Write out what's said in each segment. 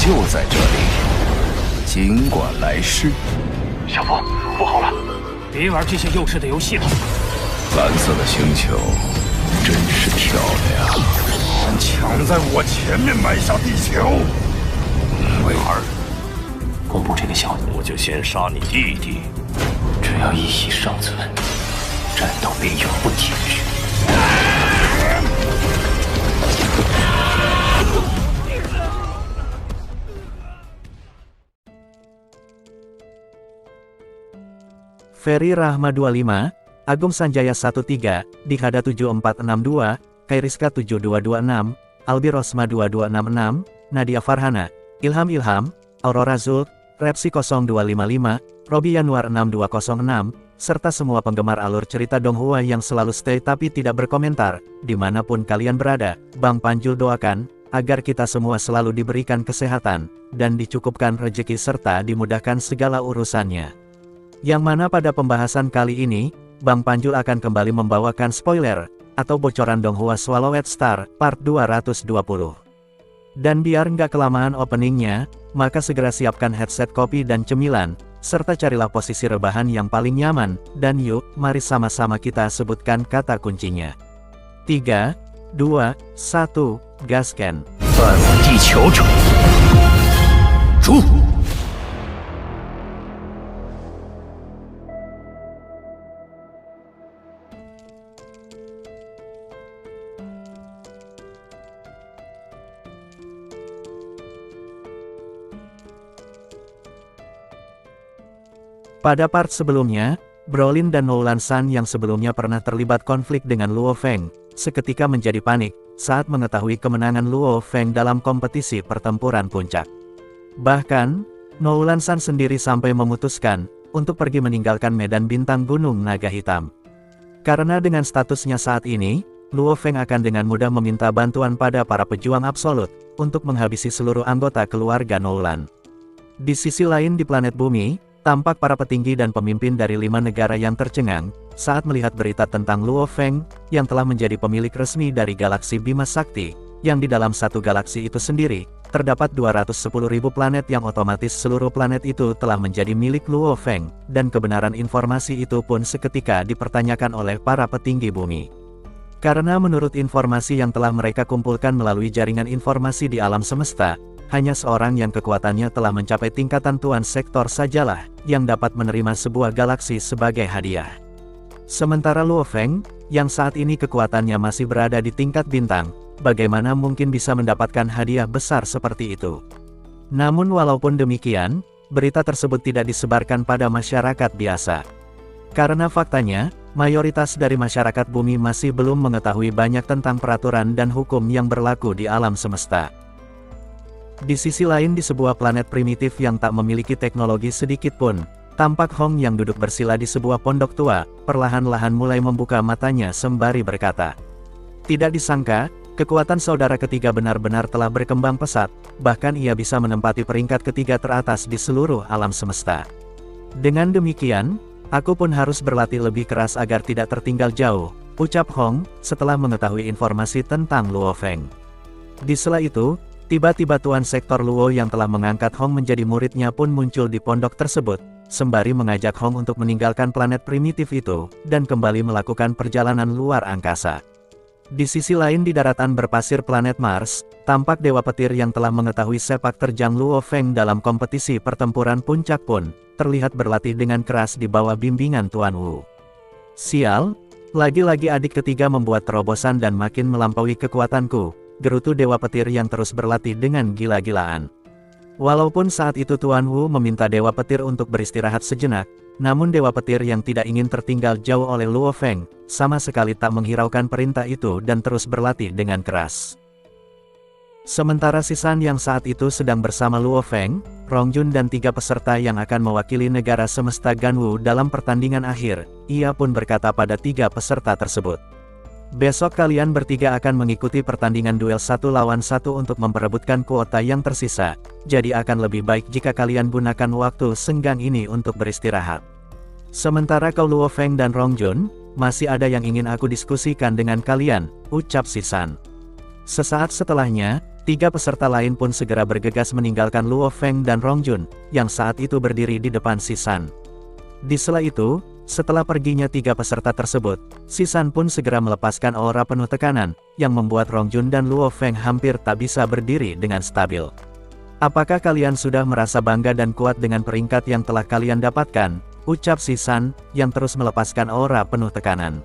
就在这里，尽管来试。小风，不好了，别玩这些幼稚的游戏了。蓝色的星球真是漂亮，抢在我前面埋下地球。为儿公布这个消息，我就先杀你弟弟。只要一息尚存，战斗便永不停止。Ferry Rahma 25, Agung Sanjaya 13, Dihada 7462, Kairiska 7226, Albi Rosma 2266, Nadia Farhana, Ilham, Aurora Zul, Repsi 0255, Robi Yanuar 6206, serta semua penggemar alur cerita Donghua yang selalu stay tapi tidak berkomentar, dimanapun kalian berada. Bang Panjul doakan, agar kita semua selalu diberikan kesehatan, dan dicukupkan rezeki serta dimudahkan segala urusannya. Yang mana pada pembahasan kali ini, Bang Panjul akan kembali membawakan spoiler, atau bocoran Donghua Swallowed Star, part 220. Dan biar nggak kelamaan openingnya, maka segera siapkan headset kopi dan cemilan, serta carilah posisi rebahan yang paling nyaman, dan yuk, mari sama-sama kita sebutkan kata kuncinya. 3, 2, 1, gaskan. 在我地球者，出！ Pada part sebelumnya, Brolin dan Nolan San yang sebelumnya pernah terlibat konflik dengan Luo Feng, seketika menjadi panik, saat mengetahui kemenangan Luo Feng dalam kompetisi pertempuran puncak. Bahkan, Nolan San sendiri sampai memutuskan, untuk pergi meninggalkan medan bintang Gunung Naga Hitam. Karena dengan statusnya saat ini, Luo Feng akan dengan mudah meminta bantuan pada para pejuang absolut, untuk menghabisi seluruh anggota keluarga Nolan. Di sisi lain di planet bumi, tampak para petinggi dan pemimpin dari 5 negara yang tercengang, saat melihat berita tentang Luo Feng, yang telah menjadi pemilik resmi dari galaksi Bima Sakti, yang di dalam satu galaksi itu sendiri, terdapat 210.000 planet yang otomatis seluruh planet itu telah menjadi milik Luo Feng, dan kebenaran informasi itu pun seketika dipertanyakan oleh para petinggi bumi. Karena menurut informasi yang telah mereka kumpulkan melalui jaringan informasi di alam semesta, hanya seorang yang kekuatannya telah mencapai tingkatan Tuan Sektor sajalah, yang dapat menerima sebuah galaksi sebagai hadiah. Sementara Luo Feng, yang saat ini kekuatannya masih berada di tingkat bintang, bagaimana mungkin bisa mendapatkan hadiah besar seperti itu? Namun walaupun demikian, berita tersebut tidak disebarkan pada masyarakat biasa. Karena faktanya, mayoritas dari masyarakat bumi masih belum mengetahui banyak tentang peraturan dan hukum yang berlaku di alam semesta. Di sisi lain di sebuah planet primitif yang tak memiliki teknologi sedikit pun, tampak Hong yang duduk bersila di sebuah pondok tua, perlahan-lahan mulai membuka matanya sembari berkata. Tidak disangka, kekuatan saudara ketiga benar-benar telah berkembang pesat, bahkan ia bisa menempati peringkat ketiga teratas di seluruh alam semesta. Dengan demikian, aku pun harus berlatih lebih keras agar tidak tertinggal jauh, ucap Hong, setelah mengetahui informasi tentang Luo Feng. Di sela itu, tiba-tiba Tuan Sektor Luo yang telah mengangkat Hong menjadi muridnya pun muncul di pondok tersebut, sembari mengajak Hong untuk meninggalkan planet primitif itu, dan kembali melakukan perjalanan luar angkasa. Di sisi lain di daratan berpasir planet Mars, tampak Dewa Petir yang telah mengetahui sepak terjang Luo Feng dalam kompetisi pertempuran puncak pun, terlihat berlatih dengan keras di bawah bimbingan Tuan Wu. Sial, lagi-lagi adik ketiga membuat terobosan dan makin melampaui kekuatanku, gerutu Dewa Petir yang terus berlatih dengan gila-gilaan. Walaupun saat itu Tuan Wu meminta Dewa Petir untuk beristirahat sejenak, namun Dewa Petir yang tidak ingin tertinggal jauh oleh Luo Feng, sama sekali tak menghiraukan perintah itu dan terus berlatih dengan keras. Sementara Sisan yang saat itu sedang bersama Luo Feng, Rongjun dan 3 peserta yang akan mewakili negara semesta Ganwu dalam pertandingan akhir, ia pun berkata pada 3 peserta tersebut. Besok kalian bertiga akan mengikuti pertandingan duel 1 lawan 1 untuk memperebutkan kuota yang tersisa, jadi akan lebih baik jika kalian gunakan waktu senggang ini untuk beristirahat. Sementara kau Luo Feng dan Rongjun, masih ada yang ingin aku diskusikan dengan kalian, ucap Sisan. Sesaat setelahnya, Tiga peserta lain pun segera bergegas meninggalkan Luo Feng dan Rong Jun, yang saat itu berdiri di depan Si San. Di sela itu, setelah perginya tiga peserta tersebut, Si San pun segera melepaskan aura penuh tekanan, yang membuat Rong Jun dan Luo Feng hampir tak bisa berdiri dengan stabil. Apakah kalian sudah merasa bangga dan kuat dengan peringkat yang telah kalian dapatkan? Ucap Si San, yang terus melepaskan aura penuh tekanan.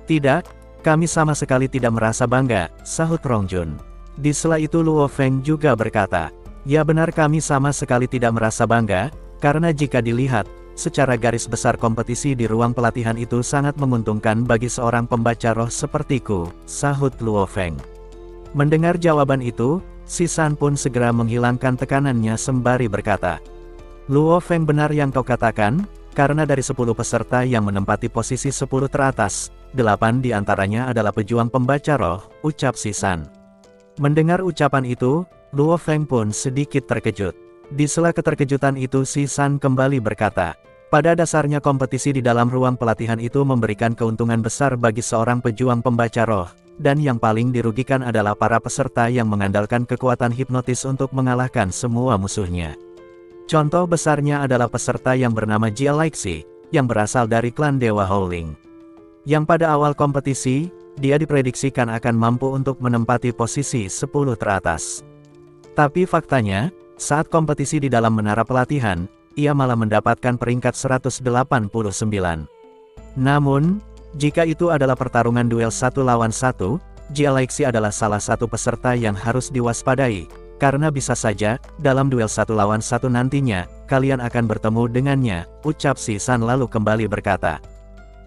Tidak, kami sama sekali tidak merasa bangga, sahut Rong Jun. Di sela itu Luo Feng juga berkata, ya benar kami sama sekali tidak merasa bangga, karena jika dilihat, secara garis besar kompetisi di ruang pelatihan itu sangat menguntungkan bagi seorang pembaca roh sepertiku, sahut Luo Feng. Mendengar jawaban itu, Si San pun segera menghilangkan tekanannya sembari berkata, Luo Feng benar yang kau katakan, karena dari 10 peserta yang menempati posisi 10 teratas, 8 diantaranya adalah pejuang pembaca roh, ucap Si San. Mendengar ucapan itu, Luo Feng pun sedikit terkejut. Di sela keterkejutan itu Si San kembali berkata, pada dasarnya kompetisi di dalam ruang pelatihan itu memberikan keuntungan besar bagi seorang pejuang pembaca roh, dan yang paling dirugikan adalah para peserta yang mengandalkan kekuatan hipnotis untuk mengalahkan semua musuhnya. Contoh besarnya adalah peserta yang bernama Jia Leixi, yang berasal dari klan Dewa Howling. Yang pada awal kompetisi, dia diprediksikan akan mampu untuk menempati posisi 10 teratas. Tapi faktanya, saat kompetisi di dalam menara pelatihan, ia malah mendapatkan peringkat 189. Namun, jika itu adalah pertarungan duel 1 lawan 1, Jia Leixi adalah salah satu peserta yang harus diwaspadai, karena bisa saja, dalam duel 1 lawan 1 nantinya, kalian akan bertemu dengannya, ucap Si San lalu kembali berkata.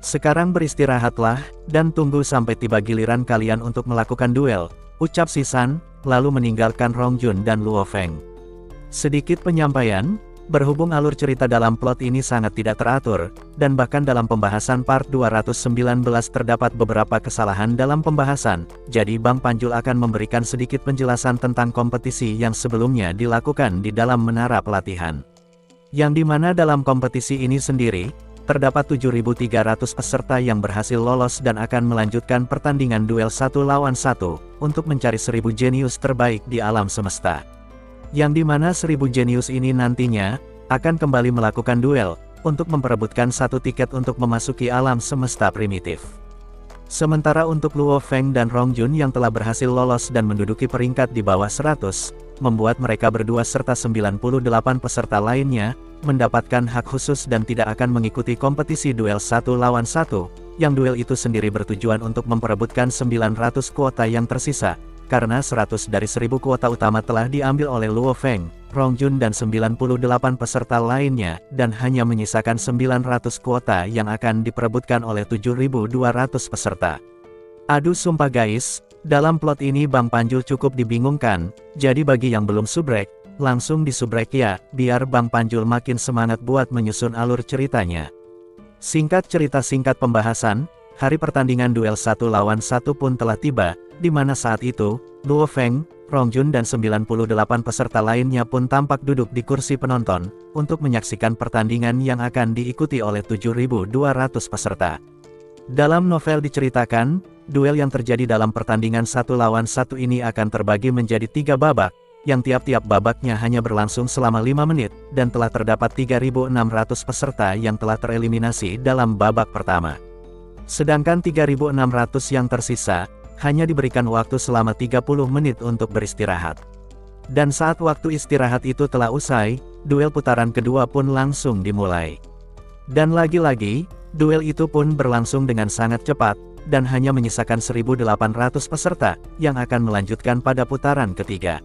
Sekarang beristirahatlah, dan tunggu sampai tiba giliran kalian untuk melakukan duel, ucap Si San, lalu meninggalkan Rong Jun dan Luo Feng. Sedikit penyampaian, berhubung alur cerita dalam plot ini sangat tidak teratur, dan bahkan dalam pembahasan part 219 terdapat beberapa kesalahan dalam pembahasan, jadi Bang Panjul akan memberikan sedikit penjelasan tentang kompetisi yang sebelumnya dilakukan di dalam menara pelatihan. Yang dimana dalam kompetisi ini sendiri, terdapat 7.300 peserta yang berhasil lolos dan akan melanjutkan pertandingan duel 1 lawan 1, untuk mencari 1000 jenius terbaik di alam semesta. Yang dimana 1000 jenius ini nantinya, akan kembali melakukan duel, untuk memperebutkan satu tiket untuk memasuki alam semesta primitif. Sementara untuk Luo Feng dan Rong Jun yang telah berhasil lolos dan menduduki peringkat di bawah 100, membuat mereka berdua serta 98 peserta lainnya, mendapatkan hak khusus dan tidak akan mengikuti kompetisi duel 1 lawan 1, yang duel itu sendiri bertujuan untuk memperebutkan 900 kuota yang tersisa, karena 100 dari 1000 kuota utama telah diambil oleh Luo Feng, Rong Jun dan 98 peserta lainnya, dan hanya menyisakan 900 kuota yang akan diperebutkan oleh 7.200 peserta. Aduh sumpah guys, dalam plot ini Bang Panjul cukup dibingungkan, jadi bagi yang belum subrek, langsung disubrek ya, biar Bang Panjul makin semangat buat menyusun alur ceritanya. Singkat cerita singkat pembahasan, hari pertandingan duel 1 lawan 1 pun telah tiba, di mana saat itu, Luo Feng, Rong Jun dan 98 peserta lainnya pun tampak duduk di kursi penonton, untuk menyaksikan pertandingan yang akan diikuti oleh 7.200 peserta. Dalam novel diceritakan, duel yang terjadi dalam pertandingan 1 lawan 1 ini akan terbagi menjadi 3 babak, yang tiap-tiap babaknya hanya berlangsung selama 5 menit, dan telah terdapat 3.600 peserta yang telah tereliminasi dalam babak pertama. Sedangkan 3.600 yang tersisa, hanya diberikan waktu selama 30 menit untuk beristirahat. Dan saat waktu istirahat itu telah usai, duel putaran kedua pun langsung dimulai. Dan lagi-lagi, duel itu pun berlangsung dengan sangat cepat, dan hanya menyisakan 1.800 peserta, yang akan melanjutkan pada putaran ketiga.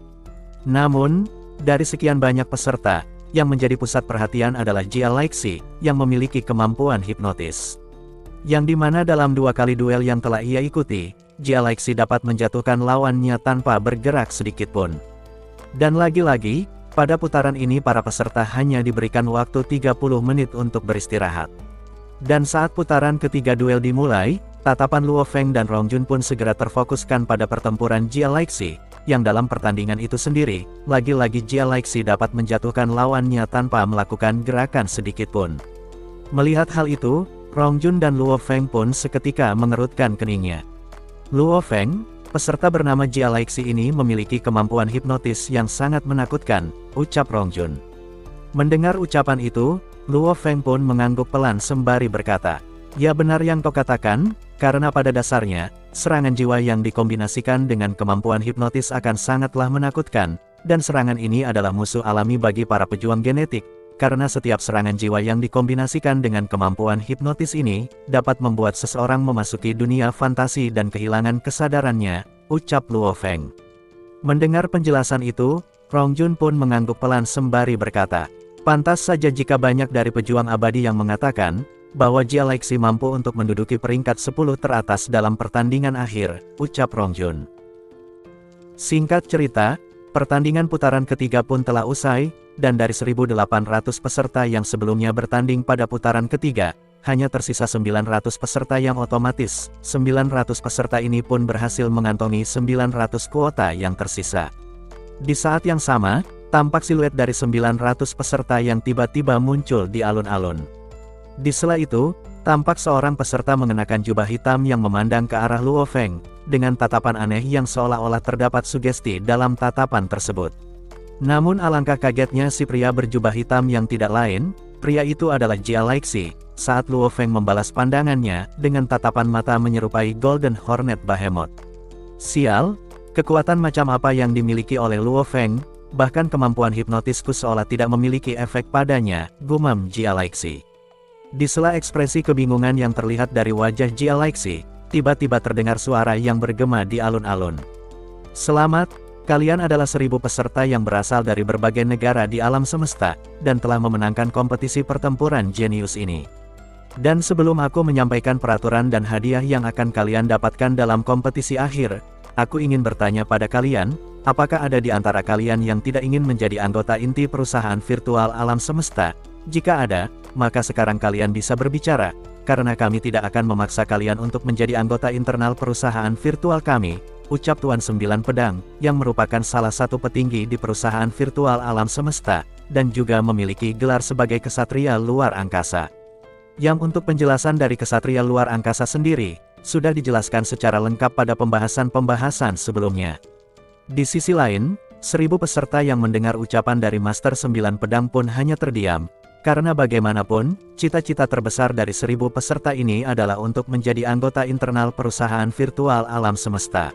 Namun, dari sekian banyak peserta, yang menjadi pusat perhatian adalah Jia Leixi, yang memiliki kemampuan hipnotis. Yang dimana dalam 2 kali duel yang telah ia ikuti, Jia Leixi dapat menjatuhkan lawannya tanpa bergerak sedikitpun. Dan lagi-lagi, pada putaran ini para peserta hanya diberikan waktu 30 menit untuk beristirahat. Dan saat putaran ketiga duel dimulai, tatapan Luo Feng dan Rong Jun pun segera terfokuskan pada pertempuran Jia Leixi, yang dalam pertandingan itu sendiri, lagi-lagi Jia Leixi dapat menjatuhkan lawannya tanpa melakukan gerakan sedikitpun. Melihat hal itu, Rong Jun dan Luo Feng pun seketika mengerutkan keningnya. Luo Feng, Peserta bernama Jia Leixi ini memiliki kemampuan hipnotis yang sangat menakutkan, ucap Rongjun. Mendengar ucapan itu, Luo Feng pun mengangguk pelan sembari berkata, "Ya benar yang kau katakan, karena pada dasarnya, serangan jiwa yang dikombinasikan dengan kemampuan hipnotis akan sangatlah menakutkan, dan serangan ini adalah musuh alami bagi para pejuang genetik, karena setiap serangan jiwa yang dikombinasikan dengan kemampuan hipnotis ini, dapat membuat seseorang memasuki dunia fantasi dan kehilangan kesadarannya," ucap Luo Feng. Mendengar penjelasan itu, Rongjun pun mengangguk pelan sembari berkata, "Pantas saja jika banyak dari pejuang abadi yang mengatakan, bahwa Jia Leixi mampu untuk menduduki peringkat 10 teratas dalam pertandingan akhir," ucap Rongjun. Singkat cerita, pertandingan putaran ketiga pun telah usai, dan dari 1.800 peserta yang sebelumnya bertanding pada putaran ketiga, hanya tersisa 900 peserta yang otomatis. 900 peserta ini pun berhasil mengantongi 900 kuota yang tersisa. Di saat yang sama, tampak siluet dari 900 peserta yang tiba-tiba muncul di alun-alun. Di sela itu, tampak seorang peserta mengenakan jubah hitam yang memandang ke arah Luo Feng, dengan tatapan aneh yang seolah-olah terdapat sugesti dalam tatapan tersebut. Namun alangkah kagetnya si pria berjubah hitam yang tidak lain, pria itu adalah Jia Leixi, saat Luo Feng membalas pandangannya dengan tatapan mata menyerupai Golden Hornet Behemoth. Sial, kekuatan macam apa yang dimiliki oleh Luo Feng, bahkan kemampuan hipnotisku seolah tidak memiliki efek padanya, gumam Jia Leixi. Di sela ekspresi kebingungan yang terlihat dari wajah Jia Leixi, tiba-tiba terdengar suara yang bergema di alun-alun. "Selamat, kalian adalah 1000 peserta yang berasal dari berbagai negara di alam semesta, dan telah memenangkan kompetisi pertempuran jenius ini. Dan sebelum aku menyampaikan peraturan dan hadiah yang akan kalian dapatkan dalam kompetisi akhir, aku ingin bertanya pada kalian, apakah ada di antara kalian yang tidak ingin menjadi anggota inti perusahaan virtual alam semesta? Jika ada, maka sekarang kalian bisa berbicara, karena kami tidak akan memaksa kalian untuk menjadi anggota internal perusahaan virtual kami," ucap Tuan Sembilan Pedang, yang merupakan salah satu petinggi di perusahaan virtual alam semesta, dan juga memiliki gelar sebagai kesatria luar angkasa. Yang untuk penjelasan dari kesatria luar angkasa sendiri, sudah dijelaskan secara lengkap pada pembahasan-pembahasan sebelumnya. Di sisi lain, 1000 peserta yang mendengar ucapan dari Master Sembilan Pedang pun hanya terdiam, karena bagaimanapun, cita-cita terbesar dari 1000 peserta ini adalah untuk menjadi anggota internal perusahaan virtual alam semesta.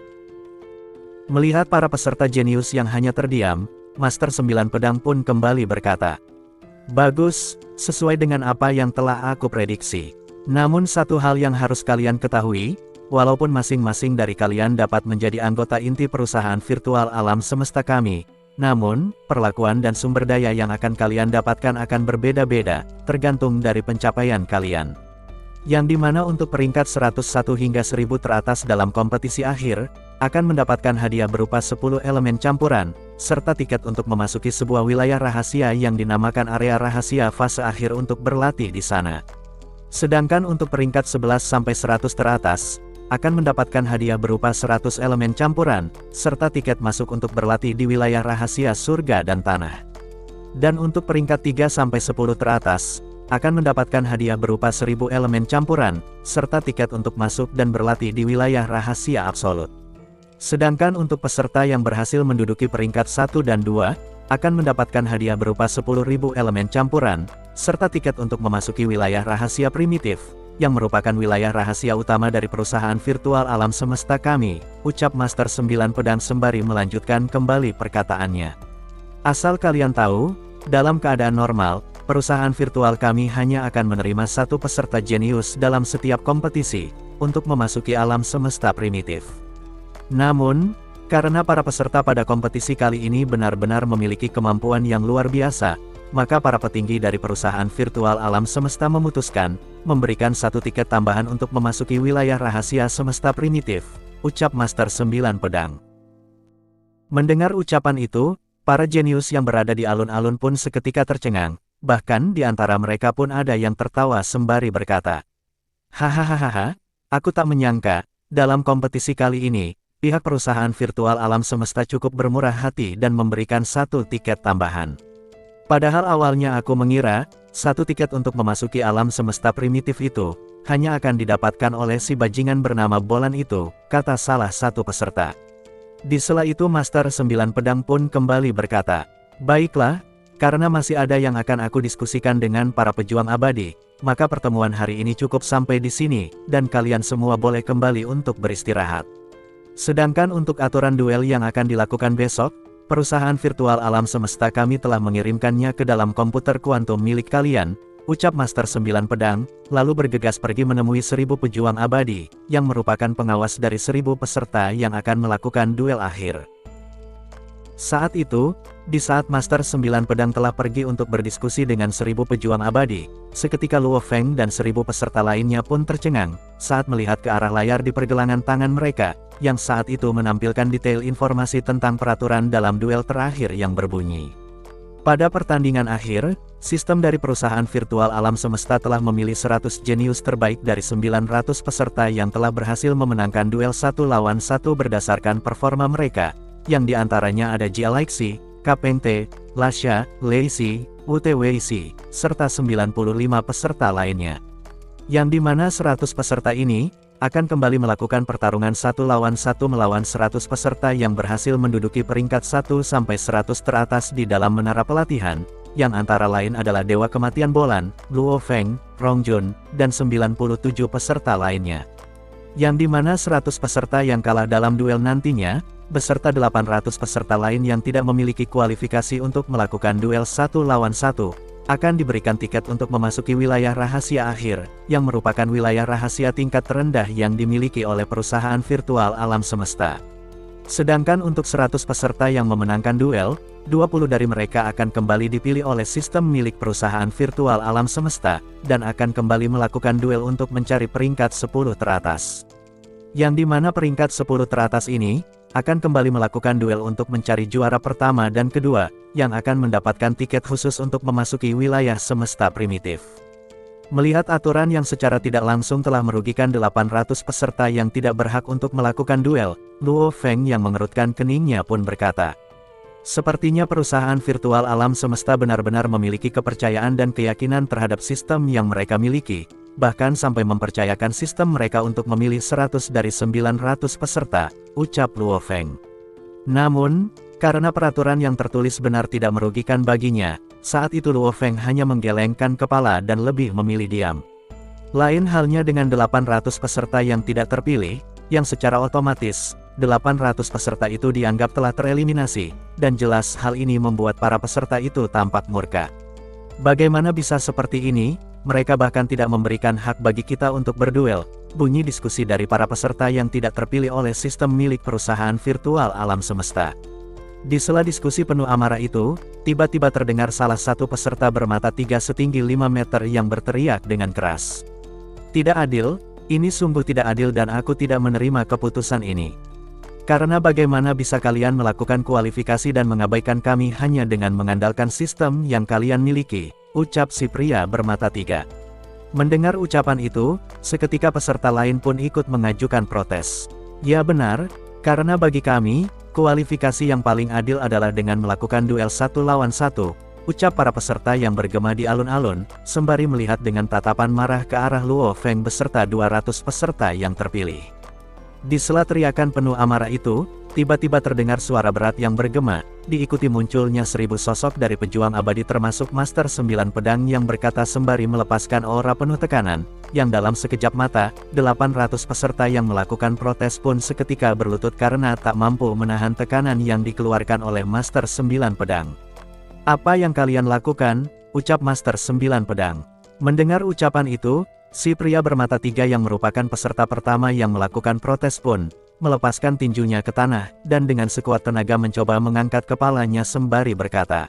Melihat para peserta jenius yang hanya terdiam, Master Sembilan Pedang pun kembali berkata, "Bagus, sesuai dengan apa yang telah aku prediksi. Namun satu hal yang harus kalian ketahui, walaupun masing-masing dari kalian dapat menjadi anggota inti perusahaan virtual alam semesta kami, namun, perlakuan dan sumber daya yang akan kalian dapatkan akan berbeda-beda, tergantung dari pencapaian kalian. Yang dimana untuk peringkat 101 hingga 1000 teratas dalam kompetisi akhir, akan mendapatkan hadiah berupa 10 elemen campuran, serta tiket untuk memasuki sebuah wilayah rahasia yang dinamakan area rahasia fase akhir untuk berlatih di sana. Sedangkan untuk peringkat 11-100 teratas, akan mendapatkan hadiah berupa 100 elemen campuran, serta tiket masuk untuk berlatih di wilayah rahasia surga dan tanah. Dan untuk peringkat 3-10 teratas, akan mendapatkan hadiah berupa 1000 elemen campuran, serta tiket untuk masuk dan berlatih di wilayah rahasia absolut. Sedangkan untuk peserta yang berhasil menduduki peringkat 1 dan 2, akan mendapatkan hadiah berupa 10.000 elemen campuran, serta tiket untuk memasuki wilayah rahasia primitif, yang merupakan wilayah rahasia utama dari perusahaan virtual alam semesta kami, ucap Master Sembilan Pedang sembari melanjutkan kembali perkataannya. "Asal kalian tahu, dalam keadaan normal, perusahaan virtual kami hanya akan menerima satu peserta jenius dalam setiap kompetisi, untuk memasuki alam semesta primitif. Namun, karena para peserta pada kompetisi kali ini benar-benar memiliki kemampuan yang luar biasa, maka para petinggi dari perusahaan virtual alam semesta memutuskan, memberikan satu tiket tambahan untuk memasuki wilayah rahasia semesta primitif," ucap Master Sembilan Pedang. Mendengar ucapan itu, para jenius yang berada di alun-alun pun seketika tercengang, bahkan di antara mereka pun ada yang tertawa sembari berkata, "Hahaha, aku tak menyangka, dalam kompetisi kali ini, pihak perusahaan virtual alam semesta cukup bermurah hati dan memberikan satu tiket tambahan. Padahal awalnya aku mengira, satu tiket untuk memasuki alam semesta primitif itu, hanya akan didapatkan oleh si bajingan bernama Bolan itu, kata salah satu peserta. Di sela itu Master 9 Pedang pun kembali berkata, baiklah, karena masih ada yang akan aku diskusikan dengan para pejuang abadi, maka pertemuan hari ini cukup sampai di sini, dan kalian semua boleh kembali untuk beristirahat. Sedangkan untuk aturan duel yang akan dilakukan besok, perusahaan virtual alam semesta kami telah mengirimkannya ke dalam komputer kuantum milik kalian, ucap Master 9 Pedang, lalu bergegas pergi menemui 1000 pejuang abadi, yang merupakan pengawas dari 1000 peserta yang akan melakukan duel akhir. Saat itu, di saat Master 9 Pedang telah pergi untuk berdiskusi dengan 1000 pejuang abadi, seketika Luo Feng dan 1000 peserta lainnya pun tercengang, saat melihat ke arah layar di pergelangan tangan mereka, yang saat itu menampilkan detail informasi tentang peraturan dalam duel terakhir yang berbunyi. Pada pertandingan akhir, sistem dari perusahaan virtual alam semesta telah memilih 100 jenius terbaik dari 900 peserta yang telah berhasil memenangkan duel 1 lawan 1 berdasarkan performa mereka, yang diantaranya ada Jia Leixi, Kapeng Te, Lasha, Leixi, Wei, serta 95 peserta lainnya. Yang dimana 100 peserta ini akan kembali melakukan pertarungan 1 lawan 1 melawan 100 peserta yang berhasil menduduki peringkat 1 sampai 100 teratas di dalam menara pelatihan, yang antara lain adalah Dewa Kematian Bolan, Luo Feng, Rong Jun, dan 97 peserta lainnya. Yang dimana 100 peserta yang kalah dalam duel nantinya, beserta 800 peserta lain yang tidak memiliki kualifikasi untuk melakukan duel 1 lawan 1, akan diberikan tiket untuk memasuki wilayah rahasia akhir, yang merupakan wilayah rahasia tingkat terendah yang dimiliki oleh perusahaan virtual alam semesta. Sedangkan untuk 100 peserta yang memenangkan duel, 20 dari mereka akan kembali dipilih oleh sistem milik perusahaan virtual alam semesta, dan akan kembali melakukan duel untuk mencari peringkat 10 teratas. Yang dimana peringkat 10 teratas ini, akan kembali melakukan duel untuk mencari juara pertama dan kedua, yang akan mendapatkan tiket khusus untuk memasuki wilayah semesta primitif. Melihat aturan yang secara tidak langsung telah merugikan 800 peserta yang tidak berhak untuk melakukan duel, Luo Feng yang mengerutkan keningnya pun berkata, sepertinya perusahaan virtual alam semesta benar-benar memiliki kepercayaan dan keyakinan terhadap sistem yang mereka miliki, bahkan sampai mempercayakan sistem mereka untuk memilih 100 dari 900 peserta, ucap Luo Feng. Namun, karena peraturan yang tertulis benar tidak merugikan baginya, saat itu Luo Feng hanya menggelengkan kepala dan lebih memilih diam. Lain halnya dengan 800 peserta yang tidak terpilih, yang secara otomatis, 800 peserta itu dianggap telah tereliminasi, dan jelas hal ini membuat para peserta itu tampak murka. Bagaimana bisa seperti ini? Mereka bahkan tidak memberikan hak bagi kita untuk berduel, bunyi diskusi dari para peserta yang tidak terpilih oleh sistem milik perusahaan virtual alam semesta. Di sela diskusi penuh amarah itu, tiba-tiba terdengar salah satu peserta bermata 3 setinggi 5 meter yang berteriak dengan keras. Tidak adil, ini sungguh tidak adil dan aku tidak menerima keputusan ini. Karena bagaimana bisa kalian melakukan kualifikasi dan mengabaikan kami hanya dengan mengandalkan sistem yang kalian miliki, ucap si pria bermata 3. Mendengar ucapan itu, seketika peserta lain pun ikut mengajukan protes. Ya benar, karena bagi kami, kualifikasi yang paling adil adalah dengan melakukan duel 1 lawan 1, ucap para peserta yang bergema di alun-alun, sembari melihat dengan tatapan marah ke arah Luo Feng beserta 200 peserta yang terpilih. Di sela teriakan penuh amarah itu, tiba-tiba terdengar suara berat yang bergema, diikuti munculnya 1000 sosok dari pejuang abadi termasuk Master 9 Pedang yang berkata sembari melepaskan aura penuh tekanan, yang dalam sekejap mata, 800 peserta yang melakukan protes pun seketika berlutut karena tak mampu menahan tekanan yang dikeluarkan oleh Master 9 Pedang. Apa yang kalian lakukan? Ucap Master 9 Pedang. Mendengar ucapan itu, si pria bermata 3 yang merupakan peserta pertama yang melakukan protes pun melepaskan tinjunya ke tanah, dan dengan sekuat tenaga mencoba mengangkat kepalanya sembari berkata,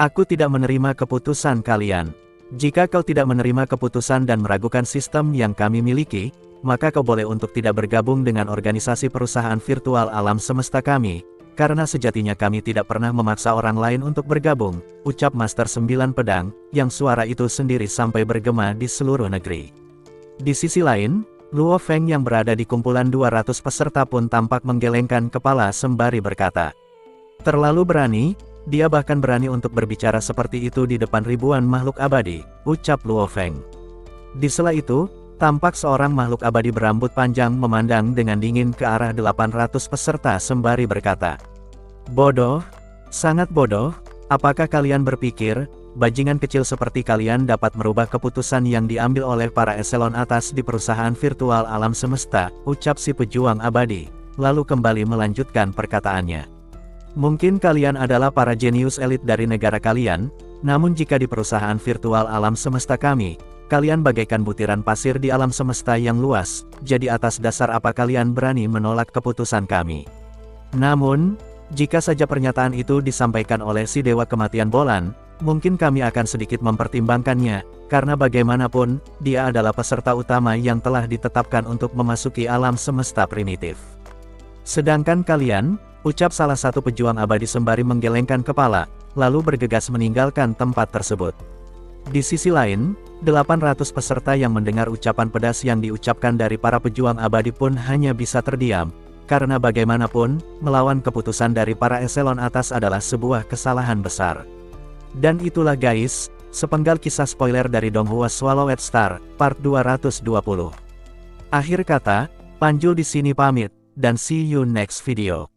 aku tidak menerima keputusan kalian. Jika kau tidak menerima keputusan dan meragukan sistem yang kami miliki, maka kau boleh untuk tidak bergabung dengan organisasi perusahaan virtual alam semesta kami, karena sejatinya kami tidak pernah memaksa orang lain untuk bergabung, ucap Master 9 Pedang, yang suara itu sendiri sampai bergema di seluruh negeri. Di sisi lain, Luo Feng yang berada di kumpulan 200 peserta pun tampak menggelengkan kepala sembari berkata, terlalu berani, dia bahkan berani untuk berbicara seperti itu di depan ribuan makhluk abadi, ucap Luo Feng. Di sela itu, Tampak seorang makhluk abadi berambut panjang memandang dengan dingin ke arah 800 peserta sembari berkata, "Bodoh, sangat bodoh, apakah kalian berpikir, bajingan kecil seperti kalian dapat merubah keputusan yang diambil oleh para eselon atas di perusahaan virtual alam semesta?" ucap si pejuang abadi, lalu kembali melanjutkan perkataannya. "Mungkin kalian adalah para jenius elit dari negara kalian, namun jika di perusahaan virtual alam semesta kami, kalian bagaikan butiran pasir di alam semesta yang luas, jadi atas dasar apa kalian berani menolak keputusan kami?" Namun, jika saja pernyataan itu disampaikan oleh si Dewa Kematian Bolan, mungkin kami akan sedikit mempertimbangkannya, karena bagaimanapun, dia adalah peserta utama yang telah ditetapkan untuk memasuki alam semesta primitif. Sedangkan kalian, ucap salah satu pejuang abadi sembari menggelengkan kepala, lalu bergegas meninggalkan tempat tersebut. Di sisi lain, 800 peserta yang mendengar ucapan pedas yang diucapkan dari para pejuang abadi pun hanya bisa terdiam, karena bagaimanapun, melawan keputusan dari para eselon atas adalah sebuah kesalahan besar. Dan itulah guys, sepenggal kisah spoiler dari Donghua Swallowed Star, part 220. Akhir kata, Panjul di sini pamit, dan see you next video.